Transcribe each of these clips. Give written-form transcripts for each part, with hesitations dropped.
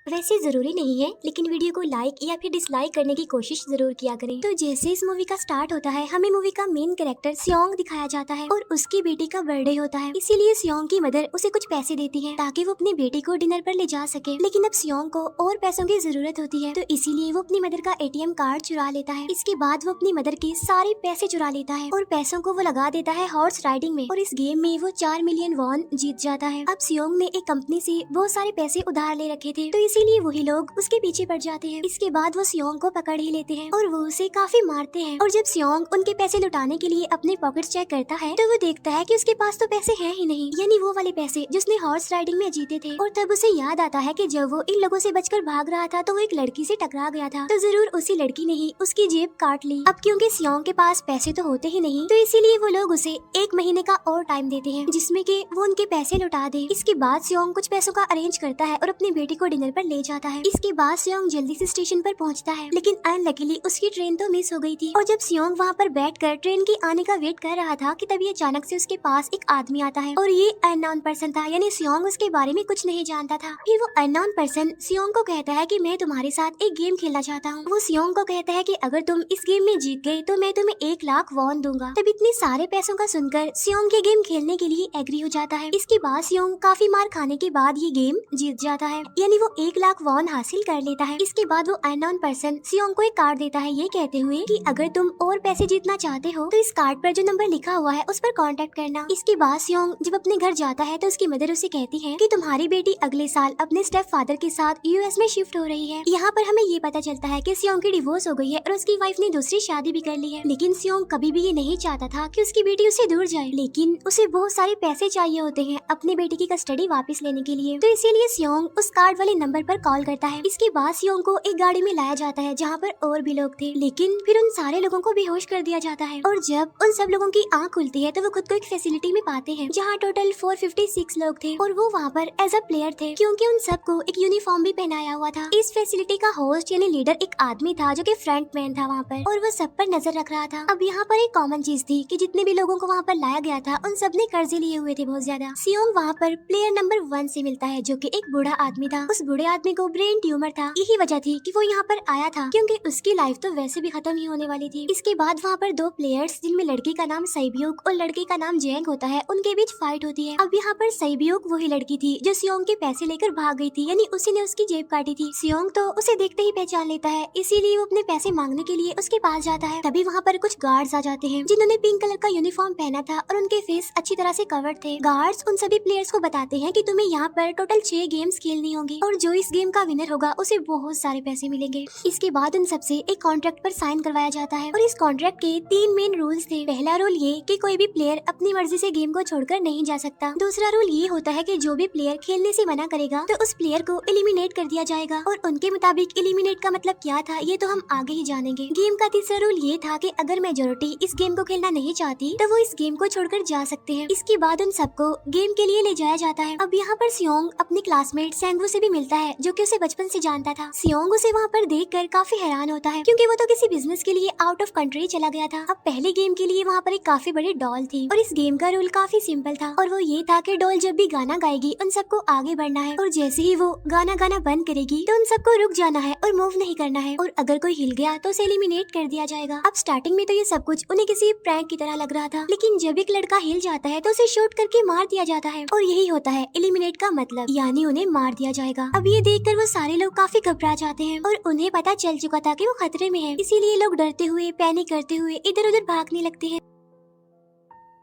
वैसे जरूरी नहीं है, लेकिन वीडियो को लाइक या फिर डिसलाइक करने की कोशिश जरूर किया करें। तो जैसे इस मूवी का स्टार्ट होता है, हमें मूवी का मेन कैरेक्टर सियोंग दिखाया जाता है और उसकी बेटी का बर्थडे होता है। इसीलिए सियोंग की मदर उसे कुछ पैसे देती है ताकि वो अपनी बेटी को डिनर पर ले जा सके। लेकिन अब सियोंग को और पैसों की जरूरत होती है, तो इसीलिए वो अपनी मदर का एटीएम कार्ड चुरा लेता है। इसके बाद वो अपनी मदर के सारे पैसे चुरा लेता है और पैसों को वो लगा देता है हॉर्स राइडिंग में, और इस गेम में वो 4 मिलियन वॉन जीत जाता है। अब सियोंग ने एक कंपनी से बहुत सारे पैसे उधार ले रखे थे, तो इसीलिए वही लोग उसके पीछे पड़ जाते हैं। इसके बाद वो सियोंग को पकड़ ही लेते हैं और वो उसे काफी मारते हैं। और जब सियोंग उनके पैसे लुटाने के लिए अपने पॉकेट्स चेक करता है, तो वो देखता है कि उसके पास तो पैसे हैं ही नहीं, यानी वो वाले पैसे जिसने हॉर्स राइडिंग में जीते थे। और तब उसे याद आता है कि जब वो इन लोगों से बचकर भाग रहा था तो वो एक लड़की से टकरा गया था, तो जरूर उसी लड़की ने ही उसकी जेब काट ली। अब क्योंकि सियोंग के पास पैसे तो होते ही नहीं, तो इसीलिए वो लोग उसे 1 महीने का और टाइम देते हैं जिसमें कि वो उनके पैसे लौटा दे। इसके बाद सियोंग कुछ पैसों का अरेंज करता है और अपनी बेटी को डिनर पर ले जाता है। इसके बाद सियोंग जल्दी से स्टेशन पर पहुंचता है, लेकिन अनलकीली उसकी ट्रेन तो मिस हो गई थी। और जब सियोंग वहाँ पर बैठकर ट्रेन के आने का वेट कर रहा था कि तभी अचानक से उसके पास एक आदमी आता है, और ये अननोन पर्सन था, यानी सियोंग उसके बारे में कुछ नहीं जानता था। फिर वो अननोन पर्सन सियोंग को कहता है कि मैं तुम्हारे साथ एक गेम खेलना चाहता हूँ। वो सियोंग को कहता है कि अगर तुम इस गेम में जीत गए तो मैं तुम्हें 1 लाख वॉन दूंगा। तब इतने सारे पैसों का सुनकर सियोंग ये गेम खेलने के लिए एग्री हो जाता है। इसके बाद सियोंग काफी मार खाने के बाद ये गेम जीत जाता है, यानी वो 1 लाख वॉन हासिल कर लेता है। इसके बाद वो अननोन पर्सन सियोंग को एक कार्ड देता है, ये कहते हुए कि अगर तुम और पैसे जीतना चाहते हो तो इस कार्ड पर जो नंबर लिखा हुआ है उस पर कांटेक्ट करना। इसके बाद सियोंग जब अपने घर जाता है तो उसकी मदर उसे कहती है कि तुम्हारी बेटी अगले साल अपने स्टेप फादर के साथ यूएस में शिफ्ट हो रही है। यहाँ पर हमें ये पता चलता है कि सियोंग की डिवोर्स हो गई है और उसकी वाइफ ने दूसरी शादी भी कर ली है। लेकिन सियोंग कभी भी ये नहीं चाहता था कि उसकी बेटी उससे दूर जाए, लेकिन उसे बहुत सारे पैसे चाहिए होते हैं अपनी बेटी की कस्टडी वापस लेने के लिए, तो इसीलिए सियोंग उस कार्ड वाले नंबर पर कॉल करता है। इसके बाद सियोंग को एक गाड़ी में लाया जाता है जहाँ पर और भी लोग थे, लेकिन फिर उन सारे लोगों को बेहोश कर दिया जाता है। और जब उन सब लोगों की आंख खुलती है तो वो खुद को एक फैसिलिटी में पाते हैं जहाँ टोटल 456 लोग थे, और वो वहाँ पर एज अ प्लेयर थे क्योंकि उन सबको एक यूनिफॉर्म भी पहनाया हुआ था। इस फैसिलिटी का होस्ट यानी लीडर एक आदमी था जो कि फ्रंट मैन था वहाँ पर, और वो सब पर नजर रख रहा था। अब यहाँ पर एक कॉमन चीज थी कि जितने भी लोगों को वहाँ पर लाया गया था उन सब ने कर्जे लिए हुए थे बहुत ज्यादा। सियोंग वहाँ पर प्लेयर नंबर 1 से मिलता है जो कि एक बूढ़ा आदमी था। उस बूढ़े आदमी को ब्रेन ट्यूमर था, यही वजह थी कि वो यहाँ पर आया था क्योंकि उसकी लाइफ तो वैसे भी खत्म ही होने वाली थी। इसके बाद वहाँ पर 2 प्लेयर्स जिनमें लड़की का नाम सैब्यूक और लड़के का नाम जेंग होता है, उनके बीच फाइट होती है। अब यहाँ पर सैब्यूक वही लड़की थी जो सियोंग के पैसे लेकर भाग गई थी, यानी उसी ने उसकी जेब काटी थी। सियोंग तो उसे देखते ही पहचान लेता है, इसीलिए वो अपने पैसे मांगने के लिए उसके पास जाता है। तभी वहाँ पर कुछ गार्ड्स आ जाते हैं जिन्होंने पिंक कलर का यूनिफॉर्म पहना था और उनके फेस अच्छी तरह से कवर्ड थे। गार्ड्स उन सभी प्लेयर्स को बताते हैं कि तुम्हें यहाँ पर टोटल 6 गेम्स खेलनी होंगी और जो इस गेम का विनर होगा उसे बहुत सारे पैसे मिलेंगे। इसके बाद उन सबसे एक कॉन्ट्रैक्ट पर साइन करवाया जाता है और इस कॉन्ट्रैक्ट के 3 मेन रूल्स थे। पहला रूल ये कि कोई भी प्लेयर अपनी मर्जी से गेम को छोड़कर नहीं जा सकता। दूसरा रूल ये होता है कि जो भी प्लेयर खेलने से मना करेगा तो उस प्लेयर को एलिमिनेट कर दिया जाएगा, और उनके मुताबिक एलिमिनेट का मतलब क्या था ये तो हम आगे ही जानेंगे। गेम का तीसरा रूल ये था कि अगर मेजोरिटी इस गेम को खेलना नहीं चाहती तो वो इस गेम को छोड़कर जा सकते हैं। इसके बाद उन सबको गेम के लिए ले जाया जाता है। अब यहाँ पर सियोंग अपने क्लासमेट सेंगवू से भी मिलता है जो कि उसे बचपन से जानता था। सियोंग उसे वहाँ पर देखकर काफी हैरान होता है क्योंकि वो तो किसी बिजनेस के लिए आउट ऑफ कंट्री चला गया था। अब पहले गेम के लिए वहाँ पर एक काफी बड़ी डॉल थी और इस गेम का रूल काफी सिंपल था, और वो ये था कि डॉल जब भी गाना गाएगी उन सबको आगे बढ़ना है, और जैसे ही वो गाना गाना बंद करेगी तो उन सबको रुक जाना है और मूव नहीं करना है, और अगर कोई हिल गया तो उसे एलिमिनेट कर दिया जाएगा। अब स्टार्टिंग में तो ये सब कुछ उन्हें किसी प्रैंक की तरह लग रहा था, लेकिन जब एक लड़का हिल जाता है तो उसे शूट करके मार दिया जाता है, और यही होता है एलिमिनेट का मतलब, यानी उन्हें मार दिया जाएगा। अब ये देखकर वो सारे लोग काफी घबरा जाते हैं और उन्हें पता चल चुका था कि वो खतरे में है, इसीलिए लोग डरते हुए पैनिक करते हुए इधर उधर भागने लगते हैं।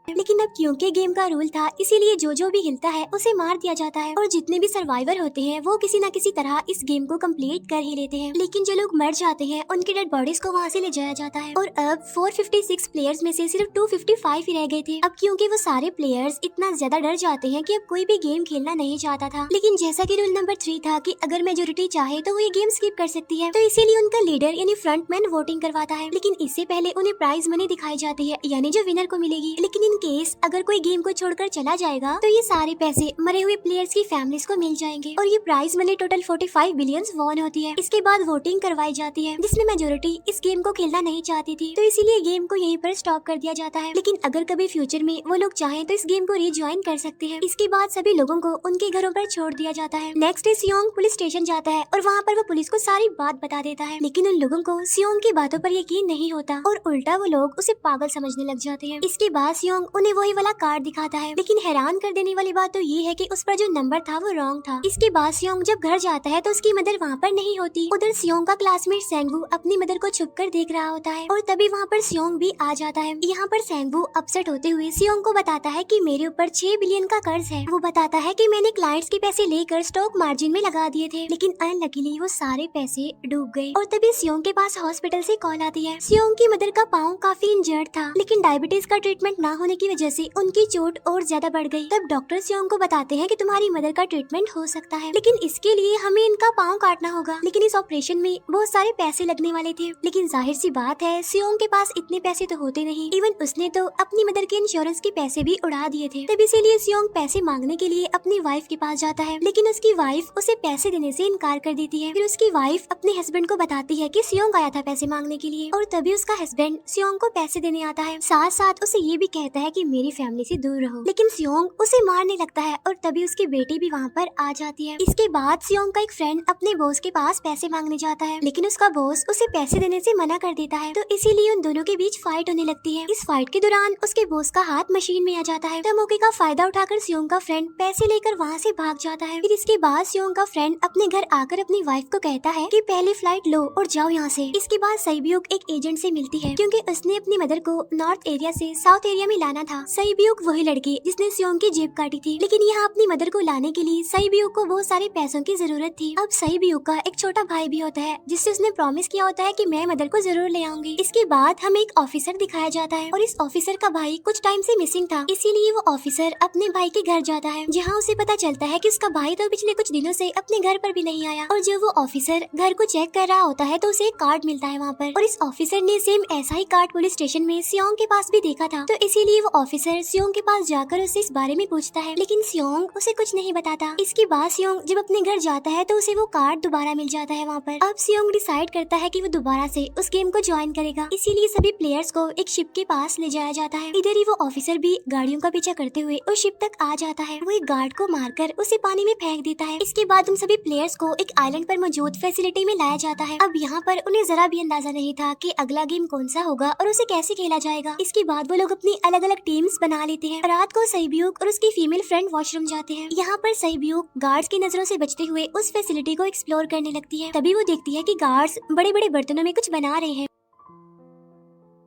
लेकिन अब क्योंकि गेम का रूल था इसीलिए जो भी हिलता है उसे मार दिया जाता है, और जितने भी सर्वाइवर होते हैं वो किसी न किसी तरह इस गेम को कंप्लीट कर ही लेते हैं। लेकिन जो लोग मर जाते हैं उनकी डेड बॉडीज को वहाँ से ले जाया जाता है, और अब 456 प्लेयर्स में से सिर्फ 255 ही रह गए थे। अब क्योंकि वो सारे प्लेयर्स इतना ज्यादा डर जाते हैं कि अब कोई भी गेम खेलना नहीं चाहता था। लेकिन जैसा कि रूल नंबर 3 था कि अगर मेजोरिटी चाहे तो वो ये गेम स्किप कर सकती है, तो इसीलिए उनका लीडर यानी फ्रंटमैन वोटिंग करवाता है। लेकिन इससे पहले उन्हें प्राइज मनी दिखाई जाती है, यानी जो विनर को मिलेगी। लेकिन इन इन केस अगर कोई गेम को छोड़कर चला जाएगा तो ये सारे पैसे मरे हुए प्लेयर्स की फैमिलीज को मिल जाएंगे और ये prize money total 45 billion won होती है। इसके बाद वोटिंग करवाई जाती है जिसमें मेजोरिटी इस गेम को खेलना नहीं चाहती थी, तो इसीलिए गेम को यहीं पर स्टॉप कर दिया जाता है। लेकिन अगर कभी फ्यूचर में वो लोग चाहें तो इस गेम को रिज्वाइन कर सकते हैं। इसके बाद सभी लोगों को उनके घरों पर छोड़ दिया जाता है। नेक्स्ट डे सियोंग पुलिस स्टेशन जाता है और वहाँ पर वो पुलिस को सारी बात बता देता है, लेकिन उन लोगों को सियोंग की बातों पर यकीन नहीं होता और उल्टा वो लोग उसे पागल समझने लग जाते हैं। इसके बाद सियोंग उन्हें वही वाला कार्ड दिखाता है, लेकिन हैरान कर देने वाली बात तो ये है कि उस पर जो नंबर था वो रॉन्ग था। इसके बाद सियोंग जब घर जाता है तो उसकी मदर वहाँ पर नहीं होती। उधर सियोंग का क्लासमेट सेंगवू अपनी मदर को छुप कर देख रहा होता है और तभी वहाँ पर सियोंग भी आ जाता है। यहाँ पर सेंगवू अपसेट होते हुए सियोंग को बताता है कि मेरे ऊपर 6 बिलियन का कर्ज है। वो बताता है कि मैंने क्लाइंट्स के पैसे लेकर स्टॉक मार्जिन में लगा दिए थे, लेकिन अनलकीली वो सारे पैसे डूब गए। और तभी सियोंग के पास हॉस्पिटल से कॉल आती है। सियोंग की मदर का पाँव काफी इंजर्ड था, लेकिन डायबिटीज का ट्रीटमेंट ना होने की वजह से उनकी चोट और ज्यादा बढ़ गई। तब डॉक्टर सियोंग को बताते हैं कि तुम्हारी मदर का ट्रीटमेंट हो सकता है, लेकिन इसके लिए हमें इनका पाँव काटना होगा। लेकिन इस ऑपरेशन में बहुत सारे पैसे लगने वाले थे, लेकिन जाहिर सी बात है सियोंग के पास इतने पैसे तो होते नहीं। इवन उसने तो अपनी मदर के इंश्योरेंस के पैसे भी उड़ा दिए थे। तब इसीलिए सियोंग पैसे मांगने के लिए अपनी वाइफ के पास जाता है, लेकिन उसकी वाइफ उसे पैसे देने से इनकार कर देती है। फिर उसकी वाइफ अपने हस्बैंड को बताती है कि सियोंग आया था पैसे मांगने के लिए, और तभी उसका हस्बैंड सियोंग को पैसे देने आता है। साथ साथ उसे ये भी कहता है कि मेरी फैमिली से दूर रहो, लेकिन सियोंग उसे मारने लगता है और तभी उसकी बेटी भी वहाँ पर आ जाती है। इसके बाद सियोंग का एक फ्रेंड अपने बॉस के पास पैसे मांगने जाता है, लेकिन उसका बॉस उसे पैसे देने से मना कर देता है, तो इसीलिए उन दोनों के बीच फाइट होने लगती है। इस फाइट के दौरान उसके बॉस का हाथ मशीन में आ जाता है, तो मौके का फायदा उठाकर सियोंग का फ्रेंड पैसे लेकर वहाँ से भाग जाता है। फिर इसके बाद सियोंग का फ्रेंड अपने घर आकर अपनी वाइफ को कहता है कि पहली फ्लाइट लो और जाओ यहाँ से। इसके बाद सईब्यूक एक एजेंट से मिलती है, क्योंकि उसने अपनी मदर को नॉर्थ एरिया से साउथ एरिया में लाना था। सईब्यूक वही लड़की जिसने सियोंग की जेब काटी थी, लेकिन यहाँ अपनी मदर को लाने के लिए सईब्यूक को बहुत सारे पैसों की जरूरत थी। अब सईब्यूक का एक छोटा भाई भी होता है, जिससे उसने प्रॉमिस किया होता है कि मैं मदर को जरूर ले आऊंगी। इसके बाद हमें एक ऑफिसर दिखाया जाता है और इस ऑफिसर का भाई कुछ टाइम से मिसिंग था, इसीलिए वो ऑफिसर अपने भाई के घर जाता है, जहाँ उसे पता चलता है कि उसका भाई तो पिछले कुछ दिनों से अपने घर पर भी नहीं आया। और जब वो ऑफिसर घर को चेक कर रहा होता है तो उसे एक कार्ड मिलता है वहाँ पर, और इस ऑफिसर ने सेम ऐसा ही कार्ड पुलिस स्टेशन में सियोंग के पास भी देखा था, तो इसीलिए वो ऑफिसर सियोंग के पास जाकर उससे इस बारे में पूछता है, लेकिन सियोंग उसे कुछ नहीं बताता। इसके बाद सियोंग जब अपने घर जाता है तो उसे वो कार्ड दोबारा मिल जाता है वहाँ पर। अब सियोंग डिसाइड करता है कि वो दोबारा से उस गेम को ज्वाइन करेगा, इसीलिए सभी प्लेयर्स को एक शिप के पास ले जाया जाता है। इधर ही वो ऑफिसर भी गाड़ियों का पीछा करते हुए उस शिप तक आ जाता है। वो एक गार्ड को मारकर उसे पानी में फेंक देता है। इसके बाद उन सभी प्लेयर्स को एक आइलैंड पर मौजूद फैसिलिटी में लाया जाता है। अब यहाँ पर उन्हें जरा भी अंदाजा नहीं था कि अगला गेम कौन सा होगा और उसे कैसे खेला जाएगा। इसके बाद वो लोग अपनी अलग अलग टीम्स बना लेते हैं। रात को सईब्यूक और उसकी फीमेल फ्रेंड वॉशरूम जाते हैं। यहाँ पर सईब्यूक गार्ड्स की नजरों से बचते हुए उस फैसिलिटी को एक्सप्लोर करने लगती है। तभी वो देखती है कि गार्ड्स बड़े बड़े बर्तनों में कुछ बना रहे हैं,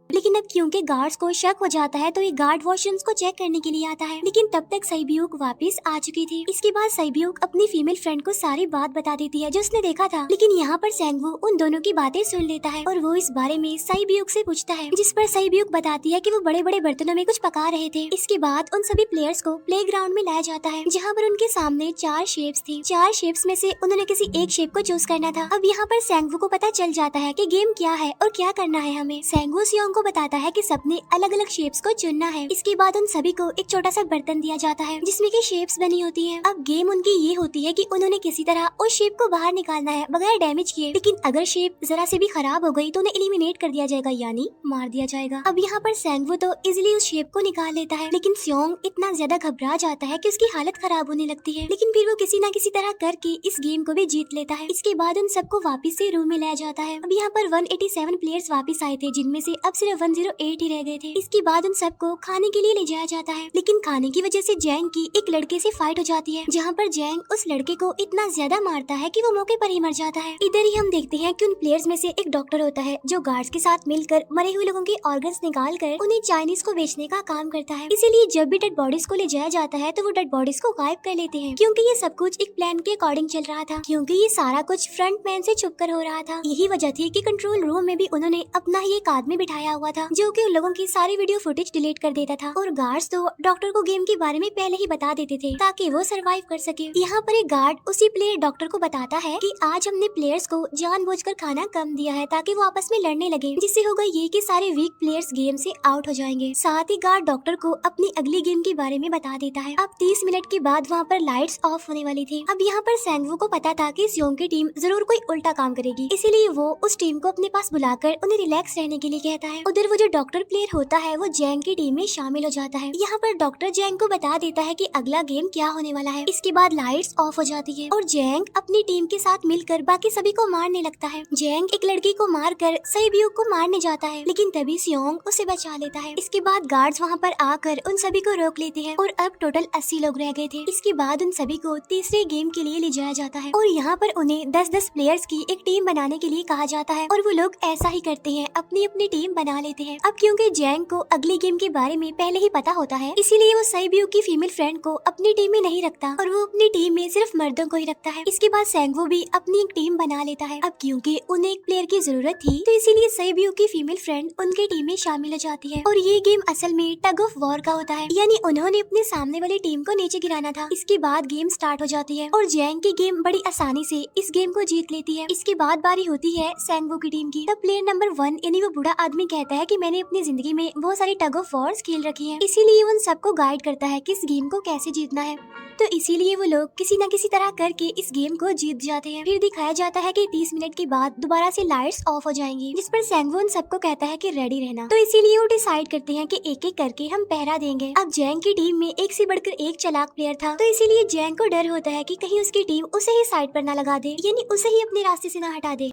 लेकिन अब क्योंकि गार्ड्स को शक हो जाता है तो ये गार्ड वॉशरूम्स को चेक करने के लिए आता है, लेकिन तब तक सईब्यूक वापस आ चुकी थी। इसके बाद सईब्यूक अपनी फीमेल फ्रेंड को सारी बात बता देती है जो उसने देखा था, लेकिन यहाँ पर सेंगवू उन दोनों की बातें सुन लेता है और वो इस बारे में सईब्यूक से पूछता है, जिस पर सईब्यूक बताती है कि वो बड़े बड़े बर्तनों में कुछ पका रहे थे। इसके बाद उन सभी प्लेयर्स को प्ले ग्राउंड में लाया जाता है, जहाँ पर उनके सामने 4 शेप्स थी। 4 शेप्स में से उन्होंने किसी एक शेप को चूज करना था। अब यहाँ पर सेंगवू को पता चल जाता है कि गेम क्या है और क्या करना है हमें। सेंगवू सियोंग को बताता है कि सबने अलग अलग शेप्स को चुनना है। इसके बाद उन सभी को एक छोटा सा बर्तन दिया जाता है जिसमें की शेप्स बनी होती है। अब गेम उनकी ये होती है कि उन्होंने किसी तरह उस शेप को बाहर निकालना है बगैर डैमेज किए, लेकिन अगर शेप जरा से भी खराब हो गई तो उन्हें एलिमिनेट कर दिया जाएगा, यानी मार दिया जाएगा। अब यहाँ पर सेंगवू तो इजिली उस शेप को निकाल लेता है, लेकिन सियोंग इतना ज्यादा घबरा जाता है कि उसकी हालत खराब होने लगती है, लेकिन फिर वो किसी न किसी तरह करके इस गेम को भी जीत लेता है। इसके बाद उन सबको वापस से रूम में लाया जाता है। अब यहाँ पर 187 प्लेयर्स वापस आए थे, जिनमें से अब सिर्फ 108 ही रह गए थे। इसके बाद उन सबको खाने के लिए ले जाया जाता है, लेकिन खाने की वजह से जैंग की एक लड़के से फाइट हो जाती है, जहाँ पर जैंग उस लड़के को इतना ज्यादा मारता है कि वो मौके पर ही मर जाता है। इधर ही हम देखते हैं कि उन प्लेयर्स में से एक डॉक्टर होता है जो गार्ड्स के साथ मिलकर मरे हुए लोगों के ऑर्गन्स निकाल कर उन्हें चाइनीज को बेचने का काम करता है। इसीलिए जब भी डेड बॉडीज को ले जाया जाता है तो वो डेड बॉडीज को गायब कर लेते हैं, क्योंकि ये सब कुछ एक प्लान के अकॉर्डिंग चल रहा था, क्योंकि ये सारा कुछ फ्रंट मैन से छुप कर हो रहा था। यही वजह थी कि कंट्रोल रूम में भी उन्होंने अपना ही एक आदमी बिठाया हुआ था, जो कि उन लोगों की सारी वीडियो फुटेज डिलीट कर देता था। और गार्ड्स तो डॉक्टर को गेम के बारे में पहले ही बता देते थे ताकि वो सरवाइव कर सके। यहाँ पर एक गार्ड उसी प्लेयर डॉक्टर को बताता है कि आज हमने प्लेयर्स को जानबूझकर खाना कम दिया है ताकि वो आपस में लड़ने लगे, जिससे होगा ये कि सारे वीक प्लेयर्स गेम से आउट हो जाएंगे। साथ ही गार्ड डॉक्टर को अपनी अगली गेम के बारे में बता देता है। अब 30 मिनट के बाद वहाँ पर लाइट्स ऑफ होने वाली थी। अब यहाँ पर सैंगवू को पता था कि सियोंग की टीम जरूर कोई उल्टा काम करेगी, इसीलिए वो उस टीम को अपने पास बुलाकर उन्हें रिलैक्स रहने के लिए कहता है। उधर वो जो डॉक्टर प्लेयर होता है वो जैंग की टीम में शामिल हो जाता है। यहाँ पर डॉक्टर जैंग को बता देता है कि अगला गेम क्या होने वाला है। इसके बाद लाइट्स ऑफ हो जाती है और जैंग अपनी टीम के साथ मिलकर बाकी सभी को मारने लगता है। जैंग एक लड़की को मारकर सईब्यूक को मारने जाता है, लेकिन तभी सियोंग उसे बचा लेता है। इसके बाद गार्ड्स वहाँ पर आकर उन सभी को रोक लेते हैं और अब टोटल 80 लोग रह गए थे। इसके बाद उन सभी को तीसरे गेम के लिए ले जाया जाता है और यहाँ पर उन्हें 10-10 प्लेयर्स की एक टीम बनाने के लिए कहा जाता है और वो लोग ऐसा ही करते हैं, अपनी अपनी टीम बना लेते हैं। अब क्योंकि जैंग को अगली गेम के बारे में पहले ही पता होता है, इसीलिए वो सईब्यूक की फीमेल फ्रेंड को अपनी टीम में नहीं रखता और वो अपनी टीम में सिर्फ मर्दों को ही रखता है। इसके बाद सैंगवू भी अपनी एक टीम बना लेता है। अब क्योंकि उन्हें एक प्लेयर की जरूरत थी, तो इसीलिए सईब्यूक की फीमेल फ्रेंड उनके टीम में शामिल हो जाती है और ये गेम असल में टग ऑफ वॉर का होता है, यानी उन्होंने अपने सामने वाली टीम को नीचे गिराना था। इसके बाद गेम स्टार्ट हो जाती है और जैंग की गेम बड़ी आसानी से इस गेम को जीत लेती है। इसके बाद बारी होती है सैंगवू की टीम की। तब प्लेयर नंबर 1 यानी वो बूढ़ा आदमी कहता है कि मैंने अपनी जिंदगी में बहुत सारी टग ऑफ वॉर्स खेल रखी है, इसीलिए उन सबको गाइड करता है कि इस गेम को कैसे जीतना है। तो इसीलिए वो लोग किसी न किसी तरह करके इस गेम को जीत जाते हैं। फिर दिखाया जाता है कि 30 मिनट के बाद दोबारा से लाइट्स ऑफ हो जाएंगी, जिस पर सैंगवू उन सबको कहता है कि रेडी रहना। तो इसीलिए वो डिसाइड करते हैं कि एक एक करके हम पहरा देंगे। अब जैंग की टीम में एक से बढ़कर एक चालाक प्लेयर था, तो इसीलिए जैंग को डर होता है कि कहीं उसकी टीम उसे ही साइड पर न लगा दे, यानी उसे ही अपने रास्ते से न हटा दे।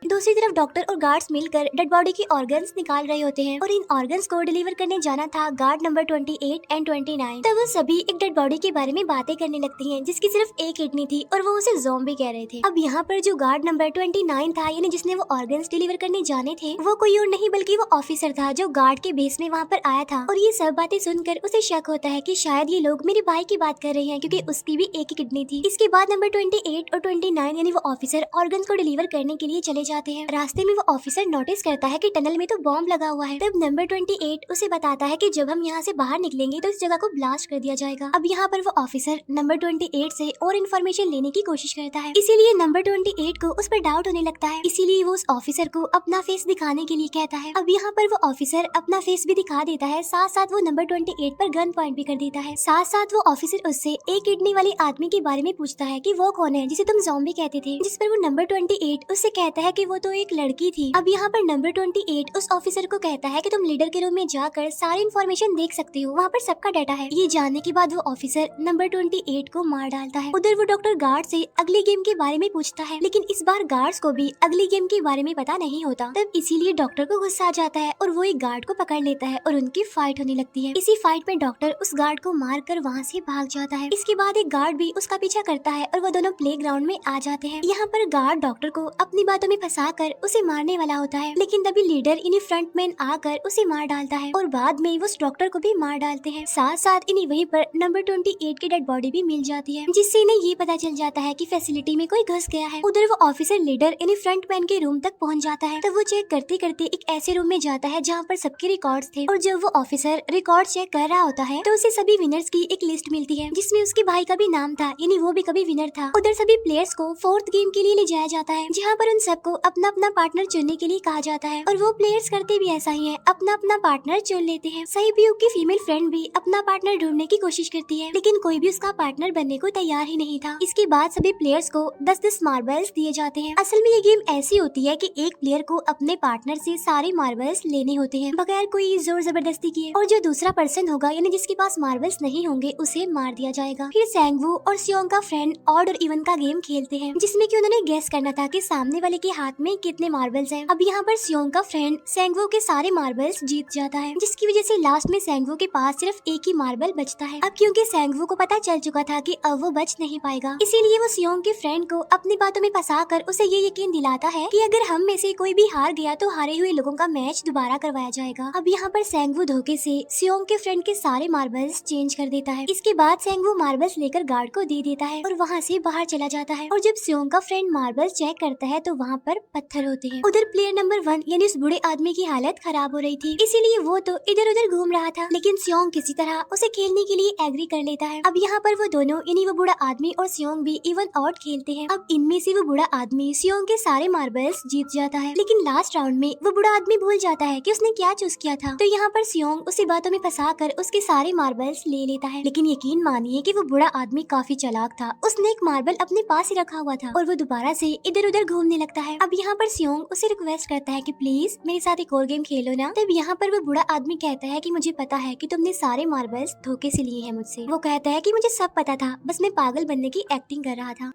दूसरी तरफ डॉक्टर और गार्ड्स मिलकर डेड बॉडी की ऑर्गन्स निकाल रहे होते हैं और इन ऑर्गन्स को डिलीवर करने जाना था गार्ड नंबर 28 एंड 29। तब वो सभी एक डेड बॉडी के बारे में बातें करने लगती हैं, जिसकी सिर्फ एक किडनी थी और वो उसे ज़ॉम्बी कह रहे थे। अब यहाँ पर जो गार्ड नंबर 29 था, यानी जिसने वो ऑर्गन्स डिलीवर करने जाने थे, वो कोई और नहीं बल्कि वो ऑफिसर था जो गार्ड के बेस में वहाँ पर आया था। और ये सब बातें सुनकर उसे शक होता है कि शायद ये लोग मेरे भाई की बात कर रहे हैं, क्योंकि उसकी भी एक ही किडनी थी। इसके बाद नंबर 28 और 29 यानी वो ऑफिसर ऑर्गन्स को डिलीवर करने के लिए चले जाते हैं। रास्ते में वो ऑफिसर नोटिस करता है कि टनल में तो बॉम्ब लगा हुआ है। तब नंबर 28 उसे बताता है कि जब हम यहाँ से बाहर निकलेंगे तो इस जगह को ब्लास्ट कर दिया जाएगा। अब यहाँ पर वो ऑफिसर नंबर 28 से और इन्फॉर्मेशन लेने की कोशिश करता है, इसीलिए नंबर 28 को उस पर डाउट होने लगता है, इसीलिए वो उस ऑफिसर को अपना फेस दिखाने के लिए कहता है। अब यहाँ पर वो ऑफिसर अपना फेस भी दिखा देता है, साथ साथ वो नंबर 28 पर गन पॉइंट भी कर देता है। साथ साथ वो ऑफिसर उससे एक किडनी वाली आदमी के बारे में पूछता है कि वो कौन है जिसे तुम ज़ॉम्बी कहते थे, जिस पर वो नंबर 28 उससे कहता है कि वो तो एक लड़की थी। अब यहाँ पर नंबर 28 उस ऑफिसर को कहता है कि तुम लीडर के रूम में जाकर सारी इन्फॉर्मेशन देख सकते हो, वहाँ पर सबका डाटा है। ये जानने के बाद वो ऑफिसर नंबर 28 को मार डालता है। उधर वो डॉक्टर गार्ड से अगली गेम के बारे में पूछता है, लेकिन इस बार गार्ड्स को भी अगली गेम के बारे में पता नहीं होता। तब इसीलिए डॉक्टर को गुस्सा आ जाता है और वो एक गार्ड को पकड़ लेता है और उनकी फाइट होने लगती है। इसी फाइट में डॉक्टर उस गार्ड को मार कर वहाँ से भाग जाता है। इसके बाद एक गार्ड भी उसका पीछा करता है और वो दोनों प्लेग्राउंड में आ जाते हैं। यहाँ पर गार्ड डॉक्टर को अपनी बातों में फंसा कर उसे मारने वाला होता है, लेकिन तभी लीडर इन्हीं फ्रंटमैन आकर उसे मार डालता है और बाद में वो उस डॉक्टर को भी मार डालते हैं। साथ साथ इन्हीं वहीं पर नंबर 28 की डेड बॉडी भी मिल जाती है, जिससे इन्हें ये पता चल जाता है कि फैसिलिटी में कोई घुस गया है। उधर वो ऑफिसर लीडर इन्हीं फ्रंटमैन के रूम तक पहुंच जाता है। तब वो चेक करते करते एक ऐसे रूम में जाता है जहाँ पर सबके रिकॉर्ड्स थे, और जब वो ऑफिसर रिकॉर्ड चेक कर रहा होता है तो उसे सभी विनर्स की एक लिस्ट मिलती है, जिसमें उसके भाई का भी नाम था, यानी वो भी कभी विनर था। उधर सभी प्लेयर्स को 4th गेम के लिए ले जाया जाता है, जहाँ पर उन सबको अपना अपना पार्टनर चुनने के लिए कहा जाता है, और वो प्लेयर्स करते भी ऐसा ही है, अपना अपना पार्टनर चुन लेते हैं। सईब्यूक की फीमेल फ्रेंड भी अपना पार्टनर ढूंढने की कोशिश करती है, लेकिन कोई भी उसका पार्टनर बनने को तैयार ही नहीं था। इसके बाद सभी प्लेयर्स को 10-10 मार्बल्स दिए जाते हैं। असल में ये गेम ऐसी होती है कि एक प्लेयर को अपने पार्टनर से सारे मार्बल्स लेने होते हैं बगैर कोई जोर जबरदस्ती किए, और जो दूसरा पर्सन होगा यानी जिसके पास मार्बल्स नहीं होंगे उसे मार दिया जाएगा। फिर सैंगवू और सियोंग का फ्रेंड ऑड और इवन का गेम खेलते हैं, जिसमें कि उन्होंने गेस करना था कि सामने वाले के हाथ में कितने मार्बल्स हैं। अब यहाँ पर सियोंग का फ्रेंड सैंगवू के सारे मार्बल्स जीत जाता है, जिसकी वजह से लास्ट में सैंगवू के पास सिर्फ एक ही मार्बल बचता है। अब क्योंकि सैंगवू को पता चल चुका था कि अब वो बच नहीं पाएगा, इसीलिए वो सियोंग के फ्रेंड को अपनी बातों में फंसा कर उसे ये यकीन दिलाता है कि अगर हम में से कोई भी हार गया तो हारे हुए लोगों का मैच दोबारा करवाया जाएगा। अब यहाँ पर सैंगवू धोखे से सियोंग के फ्रेंड के सारे मार्बल्स चेंज कर देता है। इसके बाद सैंगवू मार्बल्स लेकर गार्ड को दे देता है और वहाँ से बाहर चला जाता है। और जब सियोंग का फ्रेंड मार्बल्स चेक करता है तो वहाँ पर पत्थर होते हैं। उधर प्लेयर नंबर 1 यानी उस बूढ़े आदमी की हालत खराब हो रही थी, इसीलिए वो तो इधर उधर घूम रहा था, लेकिन सियोंग किसी तरह उसे खेलने के लिए एग्री कर लेता है। अब यहाँ पर वो दोनों यानी वो बूढ़ा आदमी और सियोंग भी इवन आउट खेलते हैं। अब इनमें से वो बूढ़ा आदमी सियोंग के सारे मार्बल्स जीत जाता है, लेकिन लास्ट राउंड में वो बूढ़ा आदमी भूल जाता है कि उसने क्या चूज किया था। तो यहाँ पर सियोंग उसी बातों में फंसा कर उसके सारे मार्बल्स ले लेता है, लेकिन यकीन मानिए कि वो बूढ़ा आदमी काफी चालाक था। उसने एक मार्बल अपने पास ही रखा हुआ था और वो दोबारा से इधर उधर घूमने लगता है। अब यहाँ पर सियोंग उसे रिक्वेस्ट करता है कि प्लीज मेरे साथ एक और गेम खेलो ना। तब यहाँ पर वो बूढ़ा आदमी कहता है कि मुझे पता है कि तुमने सारे मार्बल्स धोखे से लिए हैं मुझसे। वो कहता है कि मुझे सब पता था, बस मैं पागल बनने की एक्टिंग कर रहा था।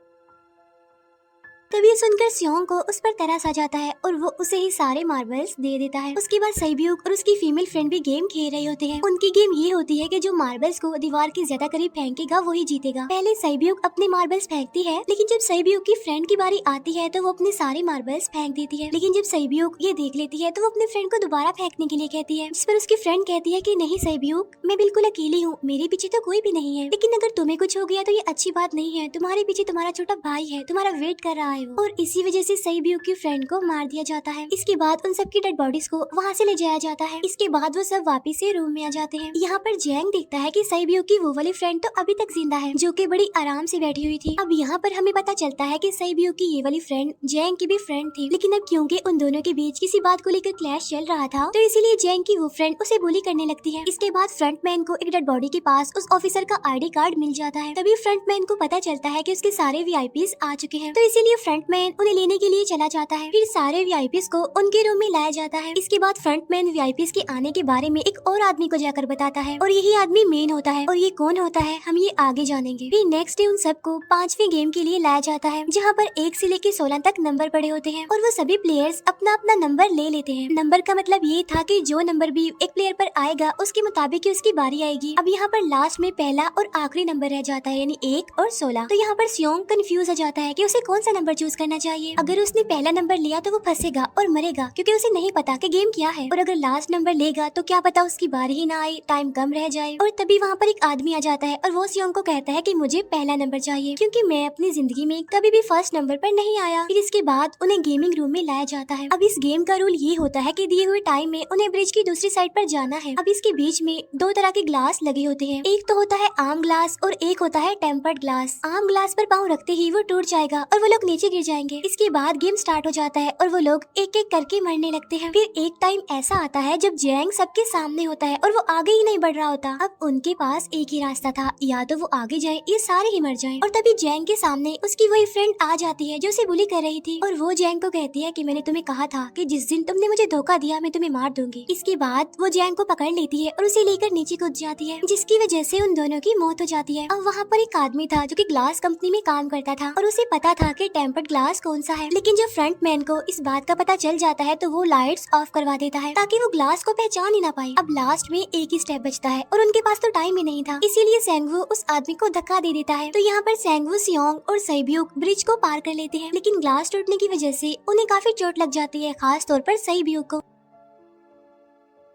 तभी सुनकर सियोंग को उस पर तरस आ जाता है और वो उसे ही सारे मार्बल्स दे देता है। उसके बाद सैब्यूक और उसकी फीमेल फ्रेंड भी गेम खेल रहे होते हैं। उनकी गेम ये होती है कि जो मार्बल्स को दीवार के ज्यादा करीब फेंकेगा वही जीतेगा। पहले सैब्यूक अपने मार्बल्स फेंकती है, लेकिन जब सैब्यूक की फ्रेंड की बारी आती है तो वो अपने सारे मार्बल्स फेंक देती है। लेकिन जब सैब्यूक ये देख लेती है तो वो अपने फ्रेंड को दोबारा फेंकने के लिए कहती है, जिस पर उसकी फ्रेंड कहती है कि नहीं सैब्यूक, मैं बिल्कुल अकेली हूँ, मेरे पीछे तो कोई भी नहीं है, लेकिन अगर तुम्हें कुछ हो गया तो ये अच्छी बात नहीं है, तुम्हारे पीछे तुम्हारा छोटा भाई है, तुम्हारा वेट कर रहा है वो। और इसी वजह से सैब्यूक की फ्रेंड को मार दिया जाता है। इसके बाद उन सबकी डेड बॉडीज को वहाँ से ले जाया जाता है। इसके बाद वो सब वापस से रूम में आ जाते हैं। यहाँ पर जैंग देखता है कि सैब्यूक की वो वाली फ्रेंड तो अभी तक जिंदा है, जो कि बड़ी आराम से बैठी हुई थी। अब यहाँ पर हमें पता चलता है कि सैब्यूक की ये वाली फ्रेंड जैंग की भी फ्रेंड थी, लेकिन अब क्योंकि उन दोनों के बीच किसी बात को लेकर क्लैश चल रहा था तो इसीलिए जैंग की वो फ्रेंड उसे बुली करने लगती है। इसके बाद फ्रंटमैन को एक डेड बॉडी के पास उस ऑफिसर का आईडी कार्ड मिल जाता है। तभी फ्रंटमैन को पता चलता है कि उसके सारे वीआईपीज आ चुके हैं, तो इसीलिए फ्रंटमैन उन्हें लेने के लिए चला जाता है। फिर सारे वीआईपीज को उनके रूम में लाया जाता है। इसके बाद फ्रंटमैन वीआईपीज के आने के बारे में एक और आदमी को जाकर बताता है और यही आदमी मेन होता है। और ये कौन होता है हम ये आगे जानेंगे। फिर नेक्स्ट डे उन सबको 5वें गेम के लिए लाया जाता है, जहाँ पर 1 से लेकर 16 तक नंबर पड़े होते हैं और वो सभी प्लेयर्स अपना अपना नंबर ले लेते हैं। नंबर का मतलब ये था कि जो नंबर भी एक प्लेयर पर आएगा उसके मुताबिक ही उसकी बारी आएगी। अब यहाँ पर लास्ट में पहला और आखिरी नंबर रह जाता है, यानी 1 और 16। तो यहाँ पर सियोंग कंफ्यूज हो जाता है कि उसे कौन सा नंबर चूज करना चाहिए। अगर उसने पहला नंबर लिया तो वो फंसेगा और मरेगा, क्योंकि उसे नहीं पता कि गेम क्या है। और अगर लास्ट नंबर लेगा तो क्या पता उसकी बारी ही ना आए, टाइम कम रह जाए। और तभी वहाँ पर एक आदमी आ जाता है और वो सियोंग को कहता है कि मुझे पहला नंबर चाहिए, क्योंकि मैं अपनी जिंदगी में कभी भी फर्स्ट नंबर पर नहीं आया। फिर इसके बाद उन्हें गेमिंग रूम में लाया जाता है। अब इस गेम का रूल ये होता है कि दिए हुए टाइम में उन्हें ब्रिज की दूसरी साइड पर जाना है। अब इसके बीच में 2 तरह के ग्लास लगे होते हैं, एक तो होता है आम ग्लास और एक होता है टेम्पर्ड ग्लास। आम ग्लास पर पाँव रखते ही वो टूट जाएगा और वो लोग नीचे गिर जाएंगे। इसके बाद गेम स्टार्ट हो जाता है और वो लोग एक एक करके मरने लगते हैं। फिर एक टाइम ऐसा आता है जब जैंग सबके सामने होता है और वो आगे ही नहीं बढ़ रहा होता। अब उनके पास एक ही रास्ता था, या तो वो आगे जाए या सारे ही मर जाएं। और तभी जैंग के सामने उसकी वही फ्रेंड आ जाती है जो उसे बुली कर रही थी, और वो जैंग को कहती है कि मैंने तुम्हें कहा था कि जिस दिन तुमने मुझे धोखा दिया मैं तुम्हें मार दूंगी। इसके बाद वो जैंग को पकड़ लेती है और उसे लेकर नीचे कूद जाती है, जिसकी वजह से उन दोनों की मौत हो जाती है। अब वहाँ पर एक आदमी था जो कि ग्लास कंपनी में काम करता था और उसे पता था कि टेम्पर्ड ग्लास कौन सा है, लेकिन जब फ्रंटमैन को इस बात का पता चल जाता है तो वो लाइट्स ऑफ करवा देता है ताकि वो ग्लास को पहचान ही ना पाए। अब लास्ट में एक ही स्टेप बचता है और उनके पास तो टाइम ही नहीं था, इसीलिए सेंगवू उस आदमी को धक्का दे देता है। तो यहाँ पर सेंगवू, सियोंग और सैब्यूक ब्रिज को पार कर लेते हैं, लेकिन ग्लास टूटने की वजह से उन्हें काफी चोट लग जाती है, खास तौर पर सैब्यूक को।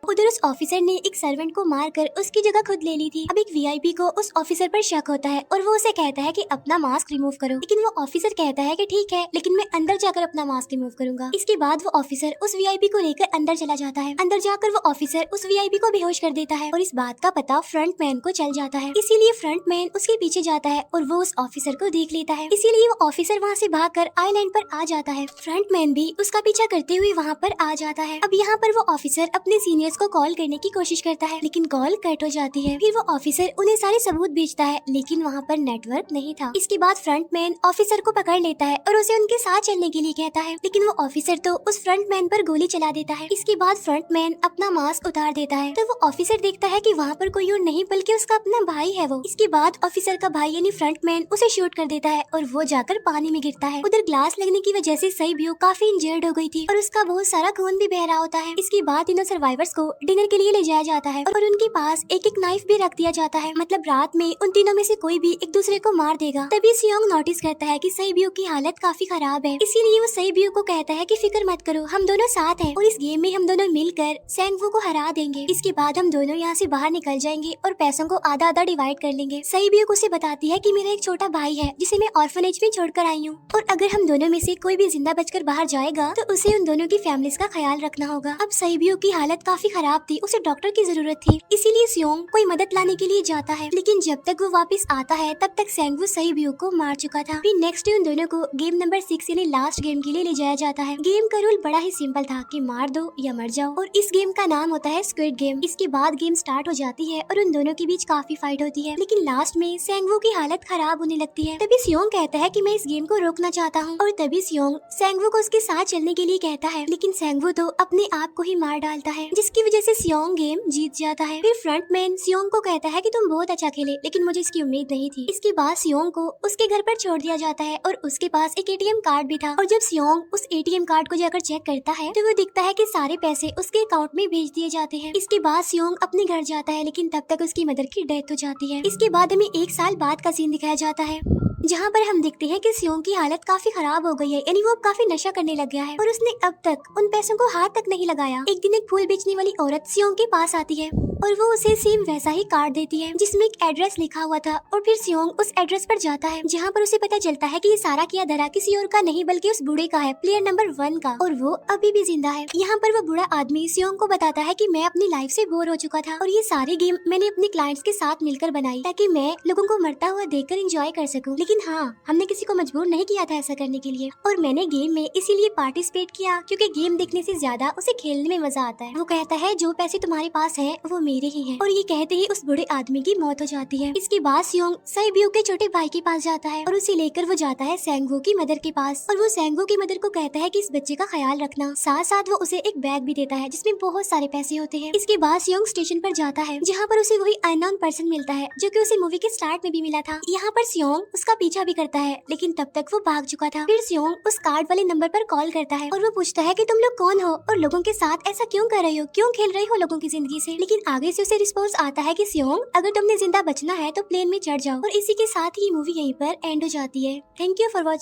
उधर उस ऑफिसर ने एक सर्वेंट को मारकर उसकी जगह खुद ले ली थी। अब एक वीआईपी को उस ऑफिसर पर शक होता है और वो उसे कहता है कि अपना मास्क रिमूव करो, लेकिन वो ऑफिसर कहता है कि ठीक है, लेकिन मैं अंदर जाकर अपना मास्क रिमूव करूंगा। इसके बाद वो ऑफिसर उस वीआईपी को लेकर अंदर चला जाता है। अंदर जाकर वो ऑफिसर उस वीआईपी को बेहोश कर देता है और इस बात का पता फ्रंटमैन को चल जाता है, इसीलिए फ्रंटमैन उसके पीछे जाता है और वो उस ऑफिसर को देख लेता है, इसीलिए वो ऑफिसर वहाँ से भागकर आइलैंड पर आ जाता है। फ्रंटमैन भी उसका पीछा करते हुए वहाँ पर आ जाता है। अब यहाँ पर वो ऑफिसर अपने सीनियर्स को कॉल करने की कोशिश करता है, लेकिन कॉल कट हो जाती है। फिर वो ऑफिसर उन्हें सारे सबूत भेजता है, लेकिन वहाँ पर नेटवर्क नहीं था। इसके बाद फ्रंटमैन ऑफिसर को पकड़ लेता है और उसे उनके साथ चलने के लिए कहता है, लेकिन वो ऑफिसर तो उस फ्रंटमैन पर गोली चला देता है। इसके बाद फ्रंटमैन अपना मास्क उतार देता है, तो वो ऑफिसर देखता है कि वहाँ पर कोई और नहीं बल्कि उसका अपना भाई है वो। इसके बाद ऑफिसर का भाई यानी फ्रंटमैन उसे शूट कर देता है और वो जाकर पानी में गिरता है। उधर ग्लास लगने की वजह से सैब्यूक काफी इंजर्ड हो गई थी और उसका बहुत सारा खून भी बह रहा होता है। इसके बाद इन सर्वाइवर्स को डिनर के लिए ले जाया जाता है और उनके पास एक एक नाइफ भी रख दिया जाता है, मतलब रात में उन तीनों में से कोई भी एक दूसरे को मार देगा। तभी सियोंग नोटिस करता है कि सईब्यू की हालत काफी खराब है, इसीलिए वो सईब्यू को कहता है कि फिक्र मत करो, हम दोनों साथ हैं और इस गेम में हम दोनों मिलकर सेंगवू को हरा देंगे। इसके बाद हम दोनों यहाँ से बाहर निकल जाएंगे और पैसों को आधा आधा डिवाइड कर लेंगे। सईब्यू उसे बताती है कि मेरा एक छोटा भाई है जिसे मैं ऑर्फनेज में छोड़कर आई हूँ और अगर हम दोनों में से कोई भी जिंदा बचकर बाहर जाएगा तो उसे उन दोनों की फैमिलीज का ख्याल रखना होगा। अब सईब्यू की हालत काफी खराब थी, उसे डॉक्टर की जरूरत थी, इसीलिए सियोंग कोई मदद लाने के लिए जाता है, लेकिन जब तक वो वापस आता है तब तक सेंगवू सईब्यू को मार चुका था। फिर नेक्स्ट डे उन दोनों को गेम नंबर 6 यानी लास्ट गेम के लिए ले जाया जाता है। गेम का रूल बड़ा ही सिंपल था कि मार दो या मर जाओ और इस गेम का नाम होता है स्क्विड गेम। इसके बाद गेम स्टार्ट हो जाती है और उन दोनों के बीच काफी फाइट होती है, लेकिन लास्ट में सेंगवू की हालत खराब होने लगती है। तभी सियोंग कहता है कि मैं इस गेम को रोकना चाहता हूँ और तभी सियोंग सेंगवू को उसके साथ चलने के लिए कहता है, लेकिन सेंगवू तो अपने आप को ही मार डालता है, जिसकी वजह से सियोंग गेम जीत जाता है। फिर फ्रंटमैन सियोंग को कहता है कि तुम बहुत अच्छा खेले, लेकिन मुझे इसकी उम्मीद नहीं थी। इसके बाद सियोंग को उसके घर पर छोड़ दिया जाता है और उसके पास एक एटीएम कार्ड भी था और जब सियोंग उस एटीएम कार्ड को जाकर चेक करता है तो वो दिखता है कि सारे पैसे उसके अकाउंट में भेज दिए जाते हैं। इसके बाद सियोंग अपने घर जाता है, लेकिन तब तक उसकी मदर की डेथ हो जाती है। इसके बाद हमें 1 साल बाद का सीन दिखाया जाता है जहाँ पर हम देखते हैं कि सियोंग की हालत काफी खराब हो गई है, यानी वो काफी नशा करने लग गया है और उसने अब तक उन पैसों को हाथ तक नहीं लगाया। एक दिन एक फूल बेचने वाली औरत सियोंग के पास आती है और वो उसे सेम वैसा ही कार्ड देती है जिसमें एक एड्रेस लिखा हुआ था और फिर सियोंग उस एड्रेस पर जाता है जहाँ पर उसे पता चलता है कि ये सारा किया धरा किसी और का नहीं बल्कि उस बूढ़े का है, प्लेयर नंबर 1 का, और वो अभी भी जिंदा है। यहाँ पर वो बूढ़ा आदमी सियोंग को बताता है कि मैं अपनी लाइफ से बोर हो चुका था और ये सारी गेम मैंने अपने क्लाइंट्स के साथ मिलकर बनाई ताकि मैं लोगों को मरता हुआ देखकर एंजॉय कर सकूं, लेकिन हाँ, हमने किसी को मजबूर नहीं किया था ऐसा करने के लिए और मैंने गेम में इसीलिए पार्टिसिपेट किया क्योंकि गेम देखने से ज्यादा उसे खेलने में मजा आता है। वो कहता है जो पैसे तुम्हारे पास हैं वो मेरे ही हैं और ये कहते ही उस बूढ़े आदमी की मौत हो जाती है। इसके बाद सियोंग सईब्यू के छोटे भाई के पास जाता है और उसे लेकर वो जाता है सेंगवू की मदर के पास और वो सेंगवू की मदर को कहता है कि इस बच्चे का ख्याल रखना, साथ साथ वो उसे एक बैग भी देता है जिसमें बहुत सारे पैसे होते हैं। इसके बाद सियोंग स्टेशन पर जाता है जहाँ पर उसे वही अननोन पर्सन मिलता है जो कि उसे मूवी के स्टार्ट में भी मिला था। यहाँ पर सियोंग उसका पीछा भी करता है, लेकिन तब तक वो भाग चुका था। फिर सियोंग उस कार्ड वाले नंबर पर कॉल करता है और वो पूछता है कि तुम लोग कौन हो और लोगों के साथ ऐसा क्यों कर रहे हो, क्यों खेल रहे हो लोगों की जिंदगी से। लेकिन आगे से उसे रिस्पॉन्स आता है कि सियोंग अगर तुमने जिंदा बचना है तो प्लेन में चढ़ जाओ और इसी के साथ ही मूवी यहीं पर एंड हो जाती है। Thank you for watching.